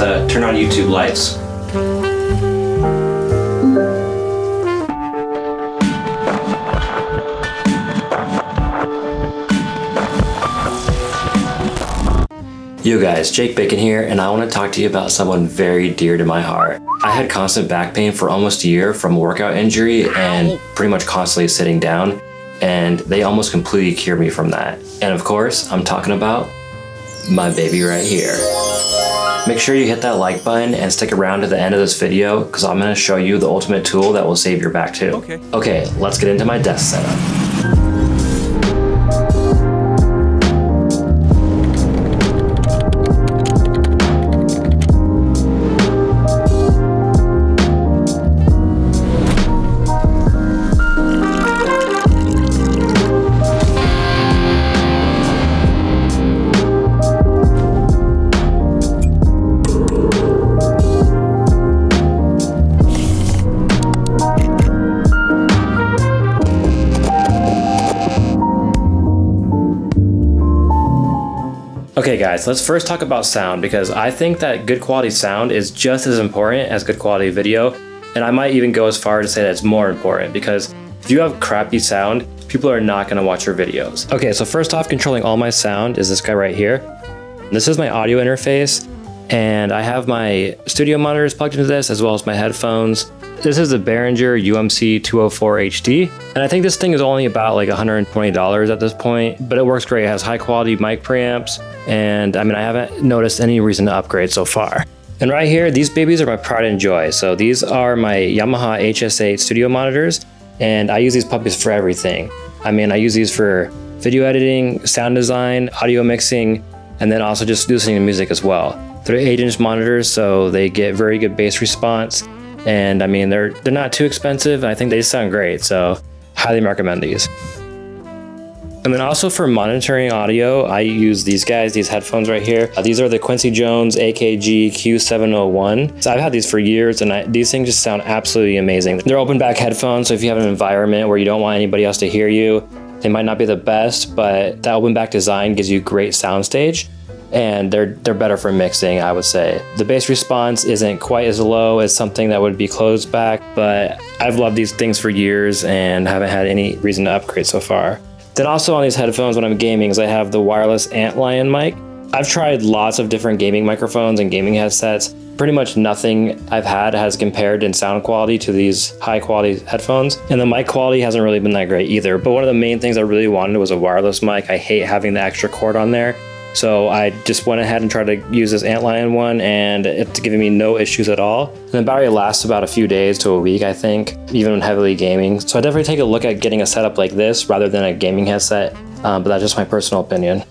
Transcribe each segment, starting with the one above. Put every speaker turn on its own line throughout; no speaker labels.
to turn on YouTube lights. Yo guys, Jake Bacon here, and I want to talk to you about someone very dear to my heart. I had constant back pain for almost a year from a workout injury and pretty much constantly sitting down, and they almost completely cured me from that. And of course, I'm talking about my baby right here. Make sure you hit that like button and stick around to the end of this video because I'm going to show you the ultimate tool that will save your back too. Okay, let's get into my desk setup. Okay guys, let's first talk about sound because I think that good quality sound is just as important as good quality video, and I might even go as far to say that it's more important because if you have crappy sound, people are not going to watch your videos. Okay, so first off, controlling all my sound is this guy right here. This is my audio interface, and I have my studio monitors plugged into this as well as my headphones. This is the Behringer UMC 204 HD, and I think this thing is only about like $120 at this point, but it works great. It has high quality mic preamps, and I mean, I haven't noticed any reason to upgrade so far. And right here, these babies are my pride and joy. So these are my Yamaha HS8 studio monitors, and I use these puppies for everything. I mean, I use these for video editing, sound design, audio mixing, and then also just listening to music as well. They're 8-inch monitors, so they get very good bass response. And I mean, they're not too expensive. I think they sound great, so highly recommend these. And then also for monitoring audio, I use these guys, these headphones right here. These are the Quincy Jones AKG Q701. So I've had these for years, and these things just sound absolutely amazing. They're open back headphones, so if you have an environment where you don't want anybody else to hear you, they might not be the best, but that open back design gives you great soundstage. And they're better for mixing, I would say. The bass response isn't quite as low as something that would be closed back, but I've loved these things for years and haven't had any reason to upgrade so far. Then also on these headphones when I'm gaming is I have the wireless Antlion mic. I've tried lots of different gaming microphones and gaming headsets. Pretty much nothing I've had has compared in sound quality to these high quality headphones. And the mic quality hasn't really been that great either, but one of the main things I really wanted was a wireless mic. I hate having the extra cord on there. So I just went ahead and tried to use this Antlion one, and it's giving me no issues at all. And the battery lasts about a few days to a week, I think, even when heavily gaming. So I definitely take a look at getting a setup like this rather than a gaming headset, but that's just my personal opinion.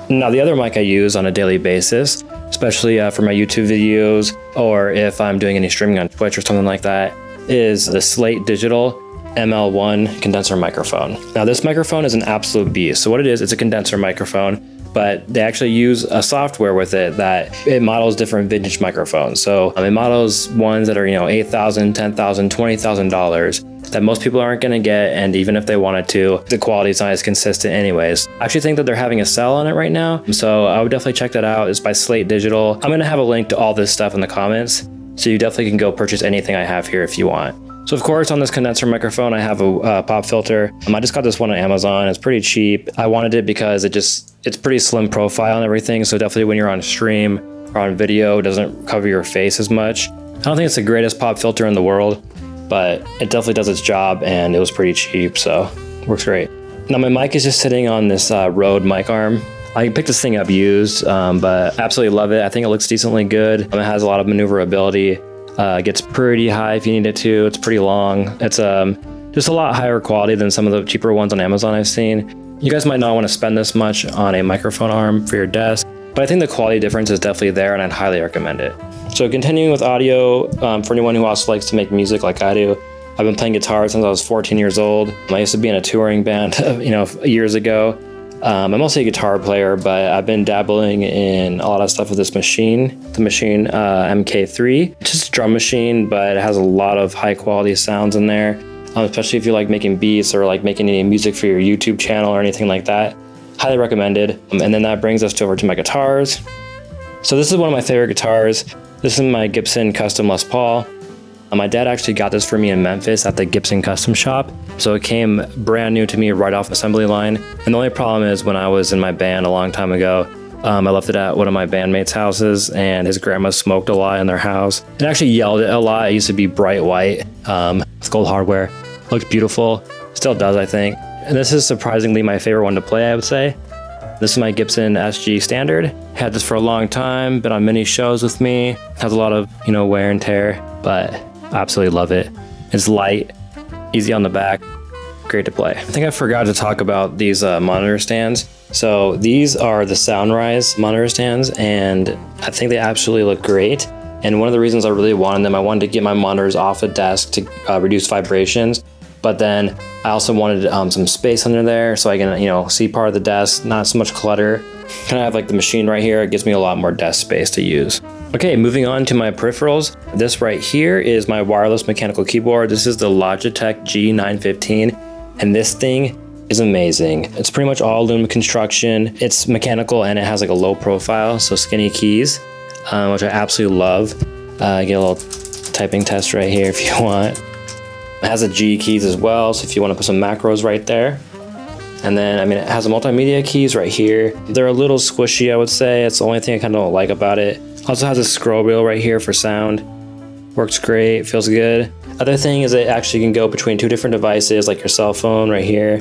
Now the other mic I use on a daily basis, especially for my YouTube videos or if I'm doing any streaming on Twitch or something like that, is the Slate Digital ML1 condenser microphone. Now this microphone is an absolute beast. So what it is, it's a condenser microphone, but they actually use a software with it that it models different vintage microphones. So it models ones that are, $8,000, $10,000, $20,000 that most people aren't gonna get, and even if they wanted to, the quality is not as consistent anyways. I actually think that they're having a sale on it right now, so I would definitely check that out. It's by Slate Digital. I'm gonna have a link to all this stuff in the comments, so you definitely can go purchase anything I have here if you want. So of course on this condenser microphone I have a pop filter. I just got this one on Amazon. It's pretty cheap. I wanted it because it's pretty slim profile and everything, so definitely when you're on stream or on video it doesn't cover your face as much. I don't think it's the greatest pop filter in the world, but it definitely does its job, and it was pretty cheap, so it works great. Now my mic is just sitting on this Rode mic arm. I picked this thing up used, but absolutely love it. I think it looks decently good. It has a lot of maneuverability. It gets pretty high if you need it to. It's pretty long. It's just a lot higher quality than some of the cheaper ones on Amazon I've seen. You guys might not want to spend this much on a microphone arm for your desk, but I think the quality difference is definitely there, and I'd highly recommend it. So continuing with audio, for anyone who also likes to make music like I do, I've been playing guitar since I was 14 years old. I used to be in a touring band, years ago. I'm mostly a guitar player, but I've been dabbling in a lot of stuff with this machine, the Machine MK3. It's just a drum machine, but it has a lot of high quality sounds in there, especially if you like making beats or like making any music for your YouTube channel or anything like that. highly recommended. And then that brings us over to my guitars. So this is one of my favorite guitars. This is my Gibson Custom Les Paul. My dad actually got this for me in Memphis at the Gibson Custom Shop. So it came brand new to me right off assembly line. And the only problem is when I was in my band a long time ago, I left it at one of my bandmates' houses, and his grandma smoked a lot in their house. It actually yelled a lot. It used to be bright white with gold hardware. Looked beautiful. Still does, I think. And this is surprisingly my favorite one to play, I would say. This is my Gibson Sg Standard. Had this for a long time, been on many shows with me. Has a lot of, wear and tear, but I absolutely love it. It's light, easy on the back, great to play. I think I forgot to talk about these monitor stands. So these are the SoundRise monitor stands, and I think they absolutely look great. And one of the reasons I really wanted them, I wanted to get my monitors off the desk to reduce vibrations. But then I also wanted some space under there so I can, see part of the desk, not so much clutter. Kind of have like the machine right here. It gives me a lot more desk space to use. Okay, moving on to my peripherals. This right here is my wireless mechanical keyboard. This is the Logitech G915, and this thing is amazing. It's pretty much all aluminum construction. It's mechanical and it has like a low profile, so skinny keys, which I absolutely love. Get a little typing test right here if you want. It has a G keys as well, so if you want to put some macros right there. And then, it has a multimedia keys right here. They're a little squishy, I would say. It's the only thing I kind of don't like about it. Also has a scroll wheel right here for sound. Works great, feels good. Other thing is it actually can go between two different devices, like your cell phone right here.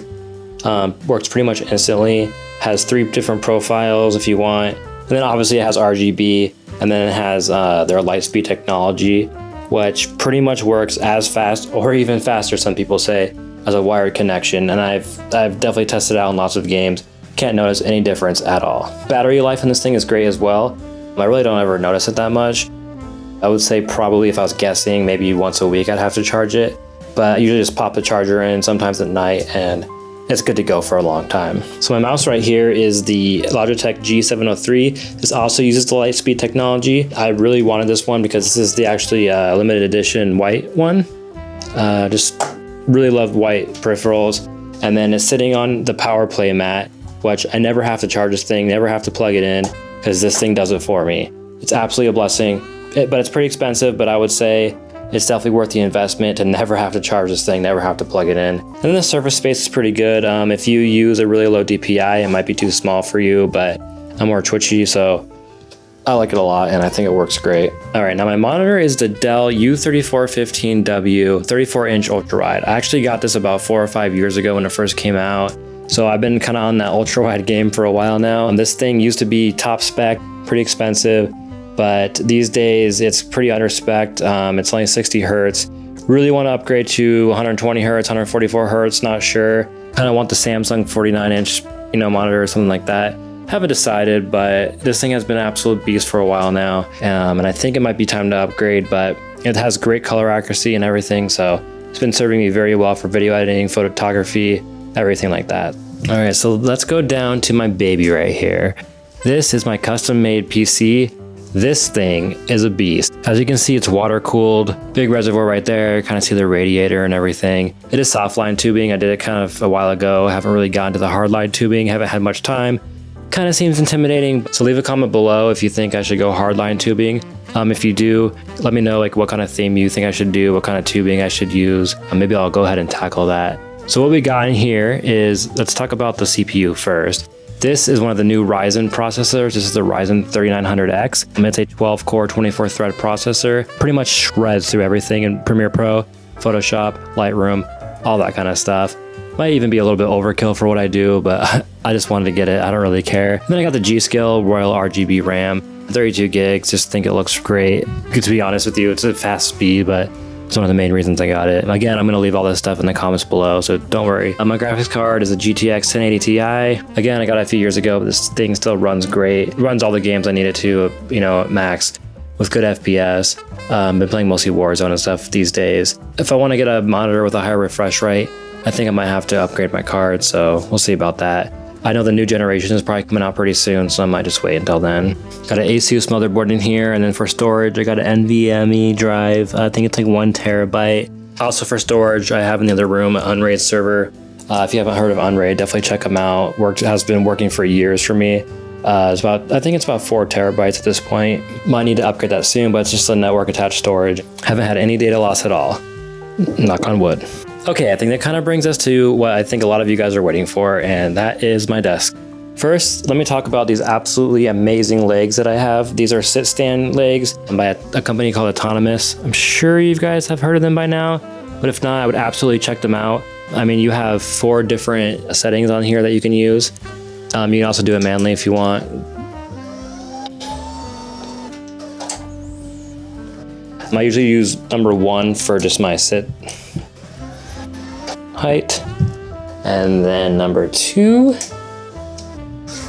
Works pretty much instantly. Has 3 different profiles if you want. And then obviously it has RGB, and then it has their Lightspeed technology, which pretty much works as fast or even faster, some people say, as a wired connection. And I've definitely tested it out in lots of games. Can't notice any difference at all. Battery life in this thing is great as well. I really don't ever notice it that much. I would say probably, if I was guessing, maybe once a week I'd have to charge it. But I usually just pop the charger in sometimes at night, and it's good to go for a long time. So my mouse right here is the Logitech G703. This also uses the Lightspeed technology. I really wanted this one because this is the actually limited edition white one. Just really love white peripherals. And then it's sitting on the power play mat, which I never have to charge this thing, never have to plug it in, because this thing does it for me. It's absolutely a blessing, but it's pretty expensive, but I would say it's definitely worth the investment to never have to charge this thing, never have to plug it in. And then the surface space is pretty good. If you use a really low DPI, it might be too small for you, but I'm more twitchy, so I like it a lot, and I think it works great. All right, now my monitor is the Dell U3415W 34-inch ultra-wide. I actually got this about 4 or 5 years ago when it first came out. So I've been kind of on that ultra-wide game for a while now. And this thing used to be top spec, pretty expensive, but these days it's pretty under spec. It's only 60 hertz. Really want to upgrade to 120 hertz, 144 hertz, not sure. Kind of want the Samsung 49-inch, monitor or something like that. Haven't decided, but this thing has been an absolute beast for a while now. And I think it might be time to upgrade, but it has great color accuracy and everything. So it's been serving me very well for video editing, photography, everything like that. All right, so let's go down to my baby right here. This is my custom made PC. This thing is a beast. As you can see, it's water cooled, big reservoir right there, kind of see the radiator and everything. It is soft line tubing. I did it kind of a while ago. Haven't really gotten to the hard line tubing, haven't had much time. Kind of seems intimidating. So leave a comment below if you think I should go hardline tubing. If you do, let me know what kind of theme you think I should do, what kind of tubing I should use. Maybe I'll go ahead and tackle that. So what we got in here is, let's talk about the CPU first. This is one of the new Ryzen processors. This is the Ryzen 3900X. It's a 12-core, 24-thread processor. Pretty much shreds through everything in Premiere Pro, Photoshop, Lightroom, all that kind of stuff. Might even be a little bit overkill for what I do, but I just wanted to get it. I don't really care. And then I got the G.Skill Royal RGB RAM, 32 gigs. Just think it looks great. To be honest with you, it's a fast speed, but it's one of the main reasons I got it. Again, I'm going to leave all this stuff in the comments below, so don't worry. My graphics card is a GTX 1080 Ti. Again, I got it a few years ago, but this thing still runs great. It runs all the games I need it to, at max with good FPS. Been playing mostly Warzone and stuff these days. If I want to get a monitor with a higher refresh rate, I think I might have to upgrade my card, so we'll see about that. I know the new generation is probably coming out pretty soon, so I might just wait until then. Got an Asus motherboard in here, and then for storage, I got an NVMe drive. I think it's like 1 terabyte. Also for storage, I have in the other room an Unraid server. If you haven't heard of Unraid, definitely check them out. Has been working for years for me. I think it's about 4 terabytes at this point. Might need to upgrade that soon, but it's just a network attached storage. Haven't had any data loss at all. Knock on wood. Okay, I think that kind of brings us to what I think a lot of you guys are waiting for, and that is my desk. First, let me talk about these absolutely amazing legs that I have. These are sit-stand legs by a company called Autonomous. I'm sure you guys have heard of them by now, but if not, I would absolutely check them out. I mean, you have 4 different settings on here that you can use. You can also do it manually if you want. I usually use number 1 for just my sit height, and then number 2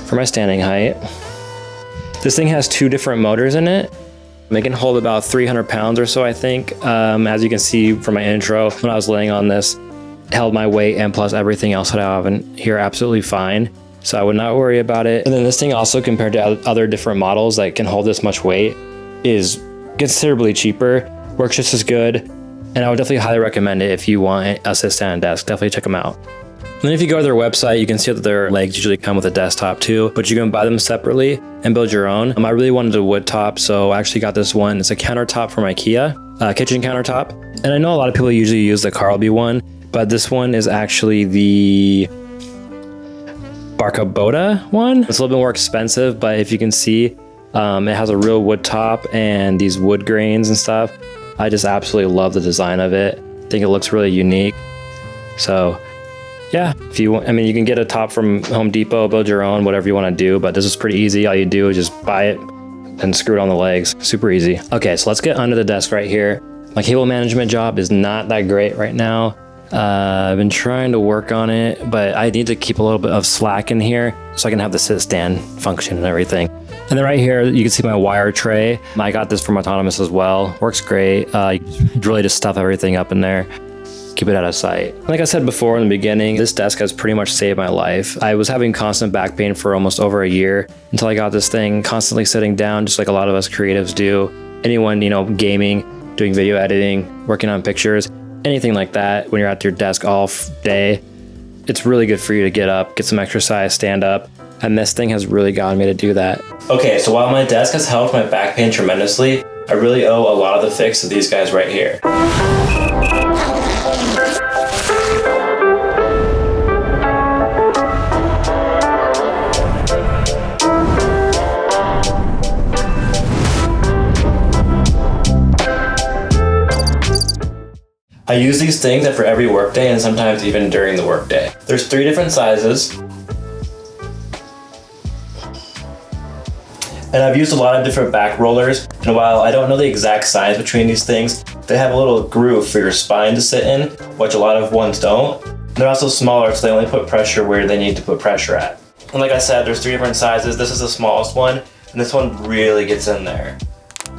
for my standing height. This thing has 2 different motors in it. They can hold about 300 pounds or so, I think. As you can see from my intro, when I was laying on this, it held my weight and plus everything else that I have in here absolutely fine. So I would not worry about it. And then this thing also, compared to other different models that can hold this much weight, is considerably cheaper, works just as good. And I would definitely highly recommend it if you want a sit-stand desk. Definitely check them out. And then if you go to their website, you can see that their legs usually come with a desktop too, but you can buy them separately and build your own. I really wanted a wood top, so I actually got this one. It's a countertop from Ikea, kitchen countertop. And I know a lot of people usually use the Carlby one, but this one is actually the Barcaboda one. It's a little bit more expensive, but if you can see, it has a real wood top and these wood grains and stuff. I just absolutely love the design of it. I think it looks really unique. So yeah, if you want, I mean, you can get a top from Home Depot, build your own, whatever you want to do, but this is pretty easy. All you do is just buy it and screw it on the legs. Super easy. Okay, so let's get under the desk right here. My cable management job is not that great right now. I've been trying to work on it, but I need to keep a little bit of slack in here so I can have the sit stand function and everything. And then right here, you can see my wire tray. I got this from Autonomous as well. Works great. You really just stuff everything up in there. Keep it out of sight. Like I said before in the beginning, this desk has pretty much saved my life. I was having constant back pain for almost over a year until I got this thing, constantly sitting down, just like a lot of us creatives do. Anyone, you know, gaming, doing video editing, working on pictures, anything like that, when you're at your desk all day, it's really good for you to get up, get some exercise, stand up. And this thing has really gotten me to do that. Okay, so while my desk has helped my back pain tremendously, I really owe a lot of the fix to these guys right here. I use these things for every workday and sometimes even during the workday. There's 3 different sizes. And I've used a lot of different back rollers, and while I don't know the exact size between these things, they have a little groove for your spine to sit in, which a lot of ones don't. They're also smaller, so they only put pressure where they need to put pressure at. And like I said, there's 3 different sizes. This is the smallest one, and this one really gets in there.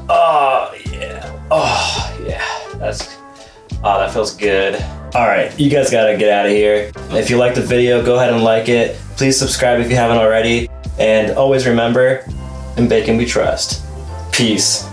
Oh yeah, oh yeah, that feels good. All right, you guys gotta get out of here. If you liked the video, go ahead and like it. Please subscribe if you haven't already, and always remember, in bacon we trust. Peace.